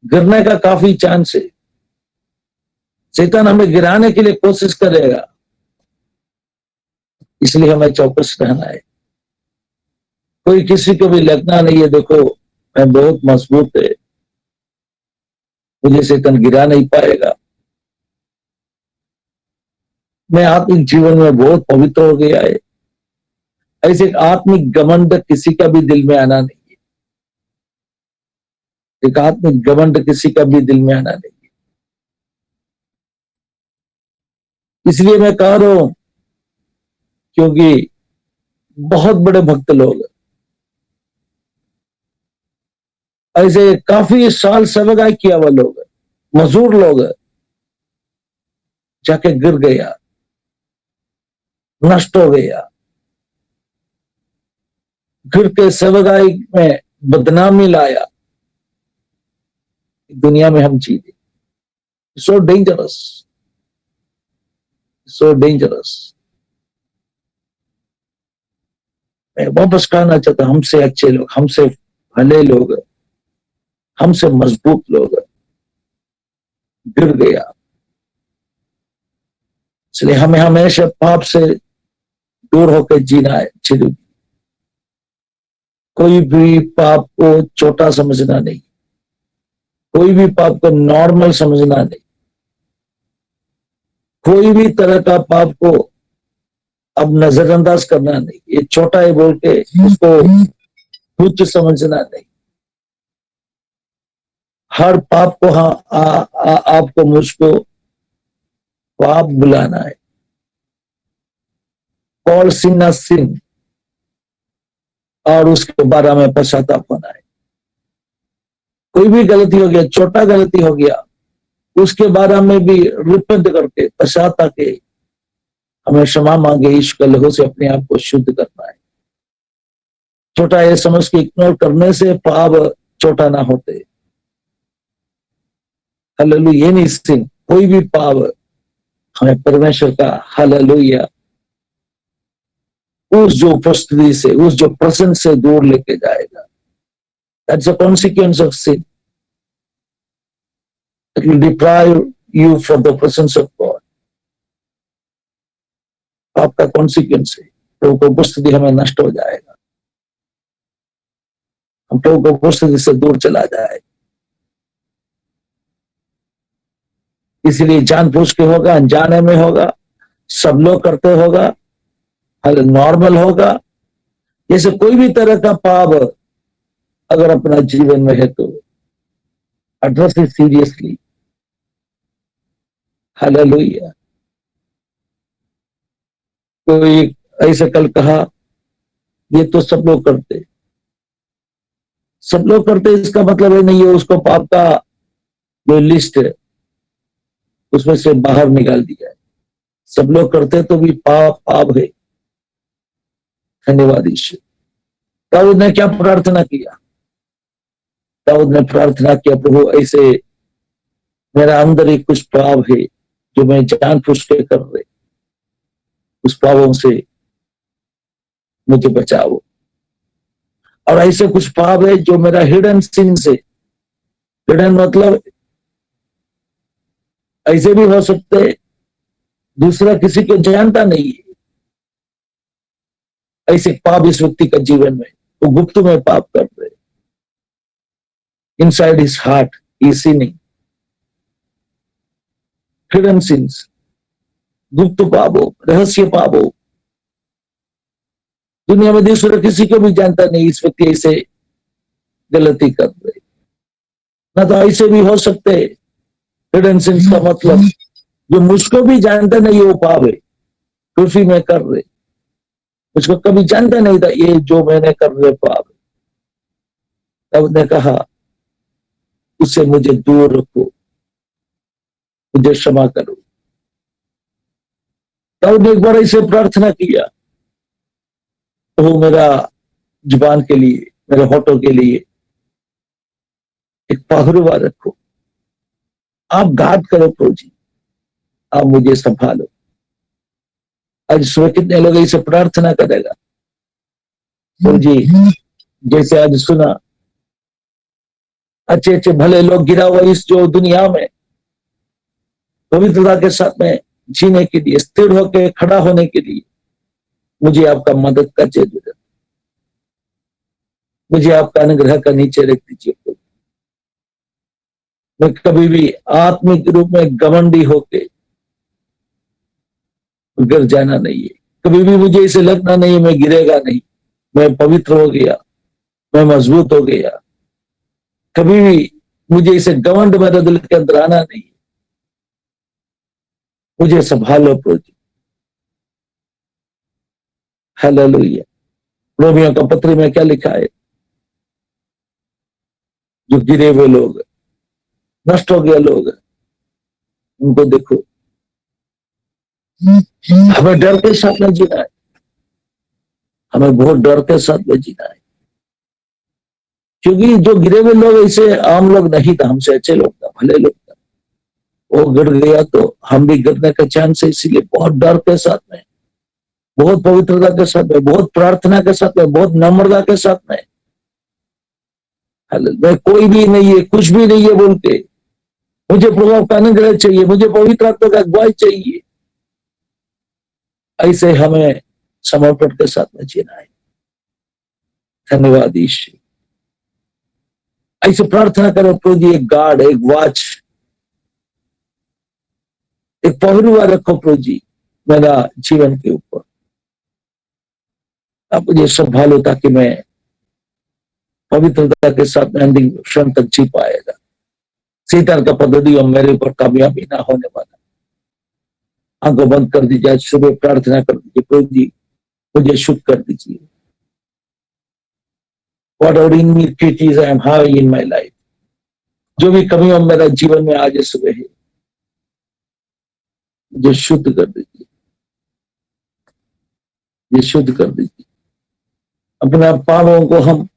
गिरने का काफी चांस है। शैतान हमें गिराने के लिए कोशिश करेगा, इसलिए हमें चौकस रहना है। कोई किसी को भी लगना नहीं है देखो मैं बहुत मजबूत है, मुझे शैतान गिरा नहीं पाएगा, मैं आत्मिक जीवन में बहुत पवित्र हो गया है। ऐसे आत्मिक घमंड किसी का भी दिल में आना नहीं है। एक आत्मिक घमंड किसी का भी दिल में आना नहीं है। इसलिए मैं कह रहा हूं, क्योंकि बहुत बड़े भक्त लोग ऐसे काफी साल सेवकाई किया हुआ लोग, मजदूर लोग जाके गिर गया, नष्ट हो गया, गिर के सेवकाई में बदनामी लाया। दुनिया में हम जीते, सो डेंजरस, सो डेंजरस। मैं वापस कहना चाहता, हमसे अच्छे लोग, हमसे भले लोग, हमसे मजबूत लोग गिर गया। इसलिए हमें हमेशा पाप से दूर होकर जीना है। कोई भी पाप को छोटा समझना नहीं, कोई भी पाप को नॉर्मल समझना नहीं, कोई भी तरह का पाप को अब नजरअंदाज करना नहीं, ये छोटा है बोल के उसको तुच्छ समझना नहीं। हर पाप को आपको मुझको पाप बुलाना है। कॉल सिन न सिन, और उसके बारे में पश्चाताप होना है। कोई भी गलती हो गया, छोटा गलती हो गया, उसके बारे में भी रिपेंट करके पश्चाताप के हमें क्षमा मांगे, ईश्वर के लहू से अपने आप को शुद्ध करना है। छोटा ये समझ के इग्नोर करने से पाप छोटा ना होते। हालेलुया, ये नहीं सिन, कोई भी पाप हमें परमेश्वर का हालेलुया उस जो उपस्थिति से, उस जो प्रेजेंस से दूर लेके जाएगा। That's the consequence of sin. It will deprive you from the presence of God. आपका कॉन्सिक्वेंस है, प्रभु की उपस्थिति हमें नष्ट हो जाएगा, हम प्रभु की उपस्थिति से दूर चला जाए। इसलिए जानबूझ के होगा, अनजाने में होगा, सब लोग करते होगा, नॉर्मल होगा। जैसे कोई भी तरह का पाप अगर अपना जीवन में है तो एड्रेस इट सीरियसली। हालेलुया। कोई ऐसे कल कहा ये तो सब लोग करते, सब लोग करते, इसका मतलब है नहीं है उसको पाप का जो लिस्ट है उसमें से बाहर निकाल दिया है। सब लोग करते तो भी पाप पाप है। धन्यवाद ईश्वर। दाऊद ने क्या प्रार्थना किया? दाऊद ने प्रार्थना किया, प्रभु ऐसे मेरा अंदर एक कुछ पाप है जो मैं जानबूझ के कर रहे, उस पापों से मुझे बचाओ। और ऐसे कुछ पाप है जो मेरा हिडन सिन से, हिडन मतलब ऐसे भी हो सकते दूसरा किसी को जानता नहीं है, ऐसे पाप इस व्यक्ति का जीवन में वो गुप्त में पाप कर रहे, इनसाइड हिज हार्ट ही सिनिंग, हिडन सिंस, गुप्त पाप हो, रहस्य पाप हो। दुनिया में दूसरा किसी को भी जानता नहीं इस व्यक्ति ऐसे गलती कर रहे। ना तो ऐसे भी हो सकते हिडन सिंस का मतलब जो मुझको भी जानता नहीं वो पाप है, फिर भी मैं कर रहे, मुझको कभी जानता नहीं था ये जो मैंने कर रहे पाप है। तब ने कहा उससे मुझे दूर रखो, मुझे क्षमा करो। तब ने एक बार ऐसे प्रार्थना किया, वो मेरा जुबान के लिए, मेरे होठों के लिए एक पहरुआ रखो, आप गार्ड करो प्रभु जी, आप मुझे संभालो। आज सुबह कितने लोग ऐसे प्रार्थना करेगा, प्रभु जी जैसे आज सुना अच्छे अच्छे भले लोग गिरा हुआ इस जो दुनिया में पवित्रता के साथ में जीने के लिए, स्थिर होकर खड़ा होने के लिए मुझे आपका मदद का जरूरत, मुझे आपका अनुग्रह का नीचे रख दीजिए। मैं कभी भी आत्मिक रूप में घमंडी होके गिर जाना नहीं है। कभी भी मुझे इसे लगना नहीं है मैं गिरेगा नहीं, मैं पवित्र हो गया, मैं मजबूत हो गया। कभी भी मुझे इसे घमंड मेरे दिल के अंदर आना नहीं। मुझे संभालो प्रभु जी। हालेलुया। रोमियो का पत्र में क्या लिखा है? जो गिरे हुए लोग, नष्ट हो गए लोग, उनको देखो। हमें डर के साथ में जीना है, हमें बहुत डर के साथ में जीना है, क्योंकि जो गिरे हुए लोग ऐसे आम लोग नहीं था, हमसे अच्छे लोग था, भले लोग था। वो गिर गया तो हम भी गिरने का चांस है, इसीलिए बहुत डर के साथ में, बहुत पवित्रता के साथ में, बहुत प्रार्थना के साथ में, बहुत नम्रता के साथ में, मैं कोई भी नहीं है, कुछ भी नहीं है बोल के, मुझे प्रभाव का अनुग्रह चाहिए, मुझे पवित्र आत्मा का अगुवाई चाहिए, ऐसे हमें समर्पण के साथ में जीना है। धन्यवाद ईश्वर। ऐसे प्रार्थना करो प्रभु जी, एक गार्ड, एक वॉच, एक पहरुआ रखो प्रभु जी मेरा जीवन के ऊपर। आप मुझे संभालो ताकि मैं पवित्रता के साथ में अंतिम क्षण तक जी पाएगा। शैतान का पद्धति और मेरे ऊपर कामयाबी ना होने वाला। आंखों बंद कर दीजिए, आज सुबह प्रार्थना कर दीजिए, प्रभु जी मुझे शुद्ध कर दीजिए। Whatever iniquities I am having in my life, जो भी कमियां मेरा जीवन में आज सुबह है, मुझे शुद्ध कर दीजिए, ये शुद्ध कर दीजिए। अपने पापों को हम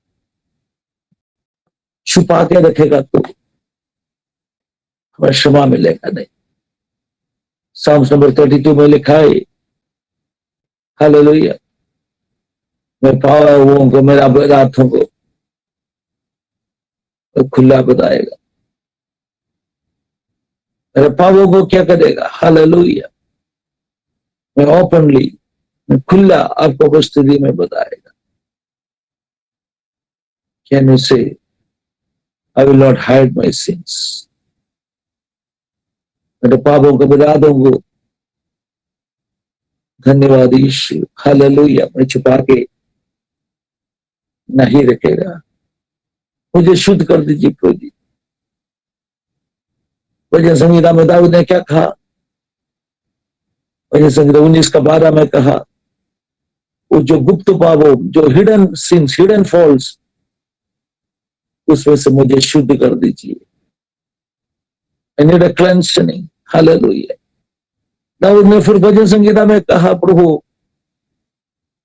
छुपा के रखेगा तो हमें क्षमा मिलेगा नहीं। Psalms नंबर 32 में लिखा है, हालेलुया, मैं पापों को, मेरे अपराधों को खुला बताएगा, मेरे पापों को क्या करेगा? हालेलुया, मैं ओपनली, मैं खुला आपको उपस्थिति में बताएगा। Can you say, I will not hide my sins? मेरे पापों को, अपराधों को, धन्यवाद ईश्वर, हालेलुया, मैं छुपा के नहीं रखेगा। मुझे शुद्ध कर दीजिए प्रभु जी। भजन संहिता में दाऊद ने क्या कहा? भजन संहिता 19:12 में कहा, वो जो गुप्त पापों, जो हिडन सिंस, हिडन फॉल्स, उसमें से मुझे शुद्ध कर दीजिए। I need a cleansing, hallelujah. Daud ने फिर भजन संहिता में कहा, प्रभु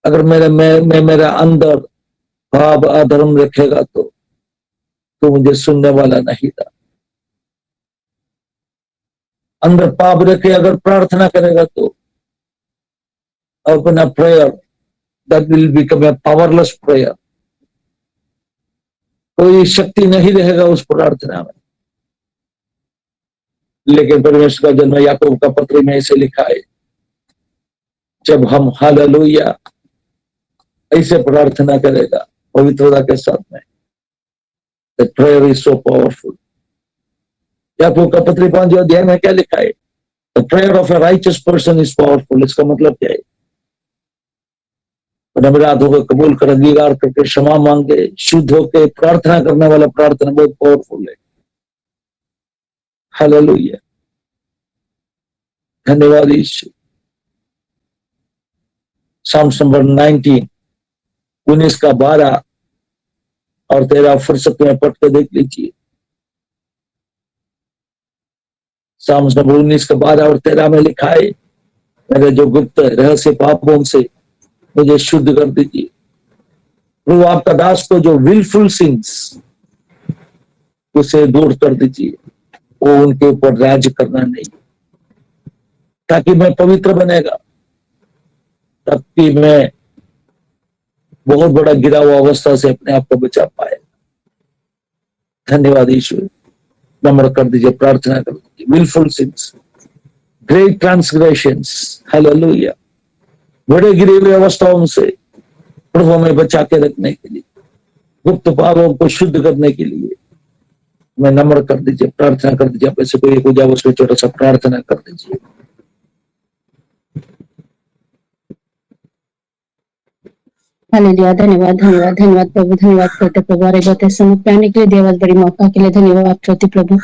अगर मेरा अंदर पाप अधर्म रखेगा तो मुझे सुनने वाला नहीं था। अंदर पाप रखे अगर प्रार्थना करेगा तो अपना prayer that will become a powerless prayer, कोई शक्ति नहीं रहेगा उस प्रार्थना में। लेकिन परमेश्वर का जन्म याकूब का पत्र में ऐसे लिखा है, जब हम हालेलुया ऐसे प्रार्थना करेगा पवित्रता के साथ में, the prayer is so powerful. याकूब का पत्र 5 अध्याय में क्या लिखा है? The prayer of a righteous person is powerful. इसका मतलब क्या है? अपराधों को कबूल कर, अंगीकार करके, क्षमा मांगे, शुद्ध होकर प्रार्थना करने वाला प्रार्थना बहुत पावरफुल है। हालेलुया, धन्यवाद ईश्वर। Psalms नंबर 19:12 और 13 फुर्सत में पढ़ के देख लीजिए। Psalms नंबर 19:12 और 13 में लिखा है, मेरे जो गुप्त रहस्य पापों से मुझे शुद्ध कर दीजिए। प्रभु आपका दास को जो विलफुल सिंस, उसे दूर कर दीजिए, वो उनके ऊपर राज्य करना नहीं, ताकि मैं पवित्र बनेगा, ताकि मैं बहुत बड़ा गिरा हुआ अवस्था से अपने आप को बचा पाए। धन्यवाद ईश्वर। नम्र कर दीजिए, प्रार्थना कर दीजिए। Wilful sins, great transgressions, hallelujah, बड़े गिरे हुए अवस्थाओं से प्रभु हमें बचा के रखने के लिए, गुप्त पापों को शुद्ध करने के लिए मैं नम्र कर दीजिए, प्रार्थना कर दीजिए। आप ऐसे कोई पूजा उसमें छोटा सा प्रार्थना कर दीजिए। हालेलुया, धन्यवाद धन्यवाद धन्यवाद प्रभु, धन्यवाद करते प्रभु और बातें समझ पाने के लिए, देवल बड़ी मौका के लिए धन्यवाद करते प्रभु।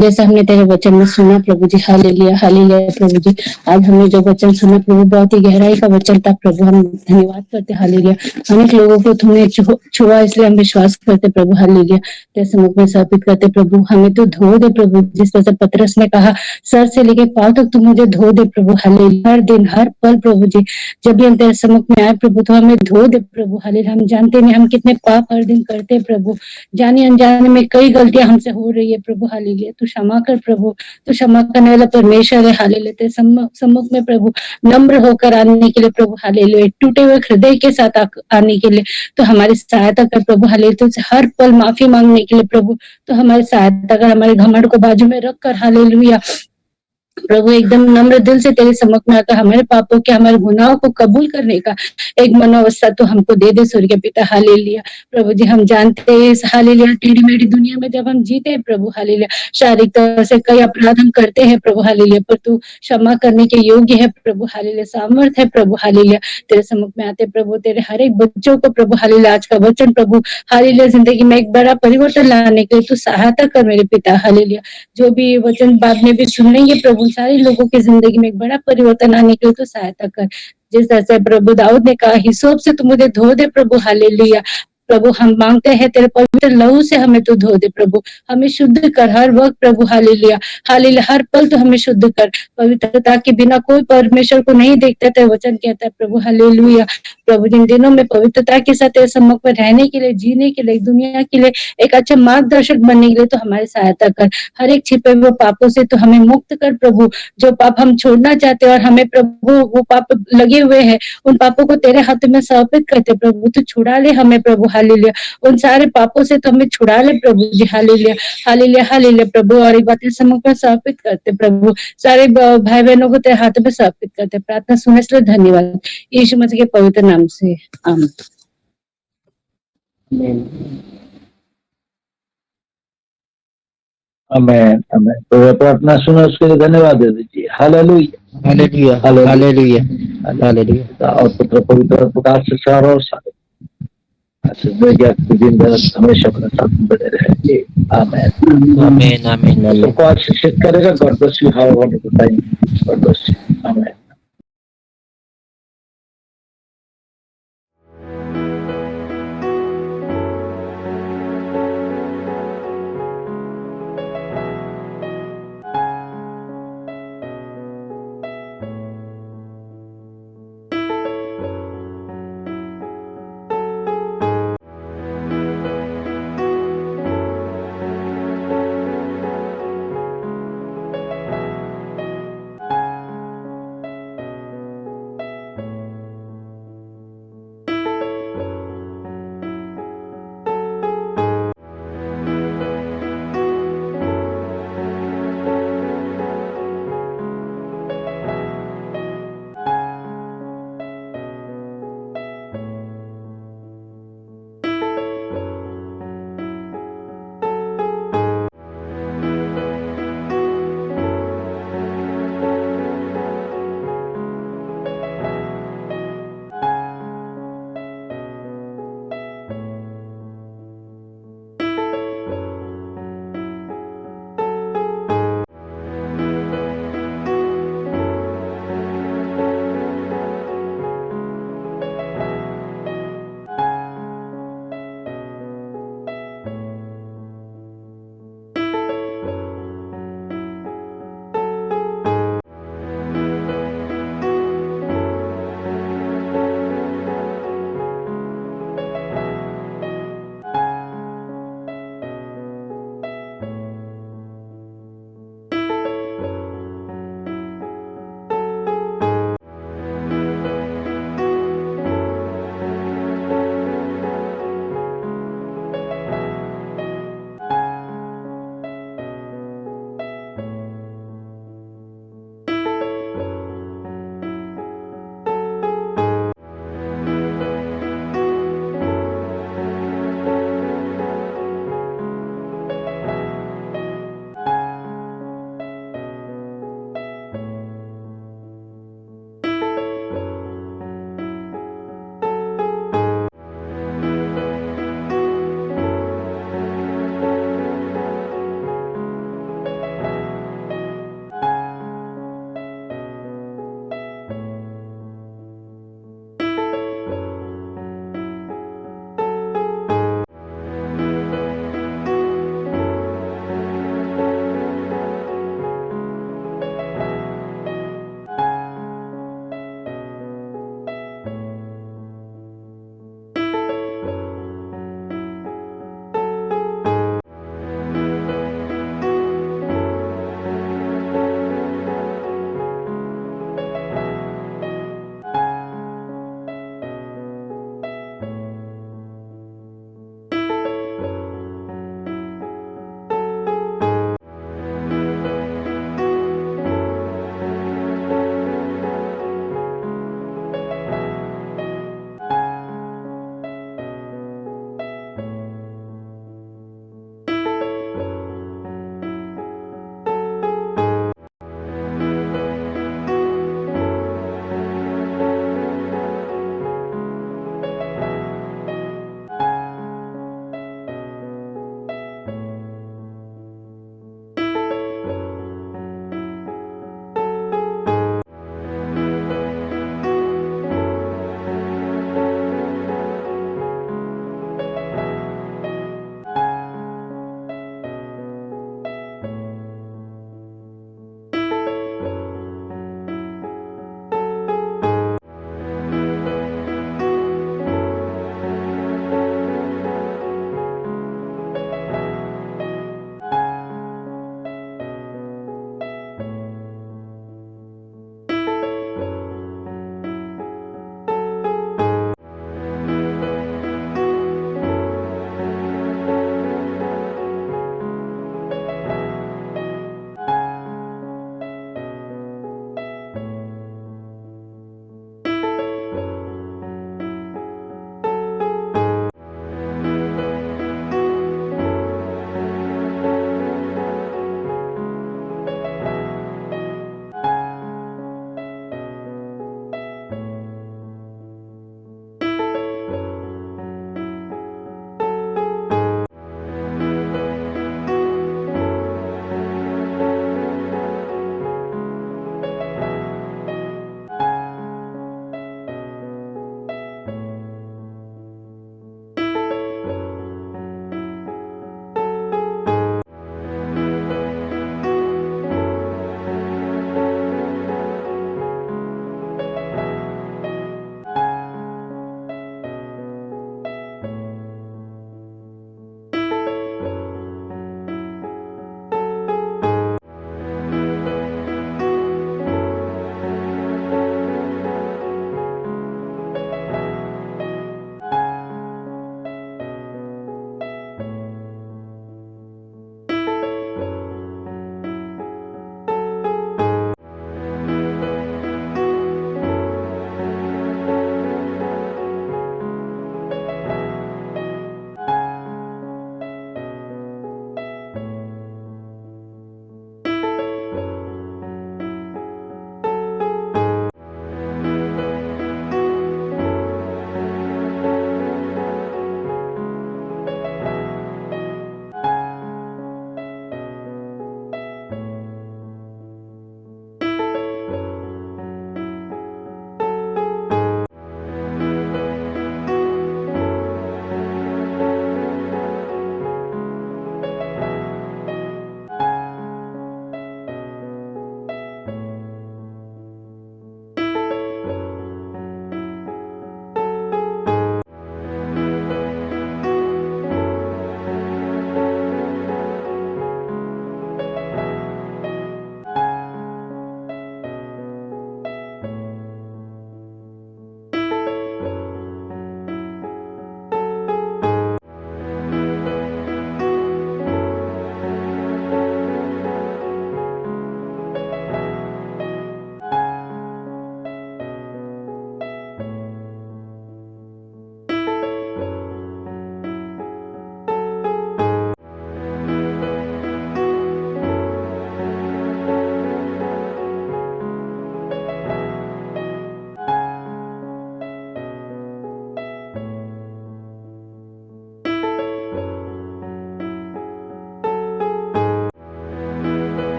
जैसा हमने तेरे वचन में सुना प्रभु जी, हालेलुया हालेलुया प्रभु जी। आज हमने जो वचन सुना प्रभु, बहुत ही गहराई का वचन था प्रभु, हम धन्यवाद करते हालेलुया। अनेक लोगों को तुमने छुआ, इसलिए हम विश्वास करते प्रभु, हालेलुया। तेरे सम्मुख में समर्पित करते प्रभु, हमें तो धो दे प्रभु, जिस तरह से पतरस ने कहा सर से लेके पांव तक तू मुझे धो दे प्रभु, हालेलुया। हर दिन हर पल प्रभु जी, जब भी हम तेरे सम्मुख में आए प्रभु, तो हमें धो दे प्रभु, हालेलुया। हम जानते नहीं हम कितने पाप हर दिन करते हैं प्रभु, जाने अनजाने में कई गलतियां हमसे हो रही है प्रभु, हालेलुया। तू क्षमा कर प्रभु, तू क्षमा करने वाला परमेश्वर है, हालेलुया। तेरे सम्मुख में प्रभु नम्र होकर आने के लिए प्रभु, हालेलुया। टूटे हुए हृदय के साथ आने के लिए तो हमारी सहायता कर प्रभु, हालेलुया। तुझसे हर पल माफी मांगने के लिए प्रभु, तो हमारी सहायता कर, हमारे घमंड को बाजू में रखकर, हालेलुया प्रभु, एकदम नम्र दिल से तेरे सम्मुख में आकर हमारे पापों के, हमारे गुनाहों को कबूल करने का एक मनोवस्था तो हमको दे दे स्वर्गीय पिता, हालेलुया। प्रभु जी, हम जानते हैं इस हालेलुया टेढ़ी मेढ़ी दुनिया में जब हम जीते हैं प्रभु, हालेलुया, शारीरिक तरह से कई अपराध हम करते हैं प्रभु, हालेलुया, पर तू क्षमा करने के योग्य है प्रभु, हालेलुया, सामर्थ है प्रभु, हालेलुया। तेरे सम्मुख में आते प्रभु, तेरे हर एक बच्चों को प्रभु, हालेलुया, आज का वचन प्रभु, हालेलुया, जिंदगी में एक बड़ा परिवर्तन लाने के लिए तू सहायता कर मेरे पिता, हालेलुया। जो भी वचन बाद में भी सुनेंगे प्रभु, सारे लोगों की जिंदगी में एक बड़ा परिवर्तन आने के लिए तो सहायता कर। जिस तरह से प्रभु दाऊद ने कहा हिसोप से तू मुझे धो दे प्रभु, हालेलुया। प्रभु, हम मांगते हैं तेरे पवित्र लहू से हमें तू धो दे प्रभु, हमें शुद्ध कर हर वक्त प्रभु, हालेलुया हालेलुया। हर पल तो हमें शुद्ध कर, पवित्रता के बिना कोई परमेश्वर को नहीं देखता, तेरे वचन कहता है प्रभु, हालेलुया। प्रभु, जिन दिनों में पवित्रता के साथ तेरे सम्मुख में रहने के लिए, जीने के लिए, दुनिया के लिए एक अच्छा मार्गदर्शक बनने के लिए तो हमारी सहायता कर। हर एक छिपे हुए पापों से तो हमें मुक्त कर प्रभु, जो पाप हम छोड़ना चाहते हैं और हमें प्रभु वो पाप लगे हुए हैं, उन पापों को तेरे हाथ में समर्पित करते प्रभु, तो छुड़ा ले हमें प्रभु, हालेलुया। उन सारे पापों से तो हमें छुड़ा ले प्रभु जी, हालेलुया हालेलुया हालेलुया प्रभु। और एक बात सम्मुख में समर्पित करते प्रभु, सारे भाई बहनों को तेरे हाथ में समर्पित करते। प्रार्थना सुनने के लिए धन्यवाद, यीशु मसीह के पवित्र नाम से, आमीन। आमेन आमेन। तो प्रार्थना सुना, उसके लिए धन्यवाद दे दीजिए। Hallelujah hallelujah hallelujah hallelujah. और पुत्र पवित्र प्रकाश से सारा और सारे हमेशा अपने साथ बने रहेंगे। आमेन आमीन आमीन। सबको आशीषित करेगा। God bless you, have a wonderful time. God bless you. Amen.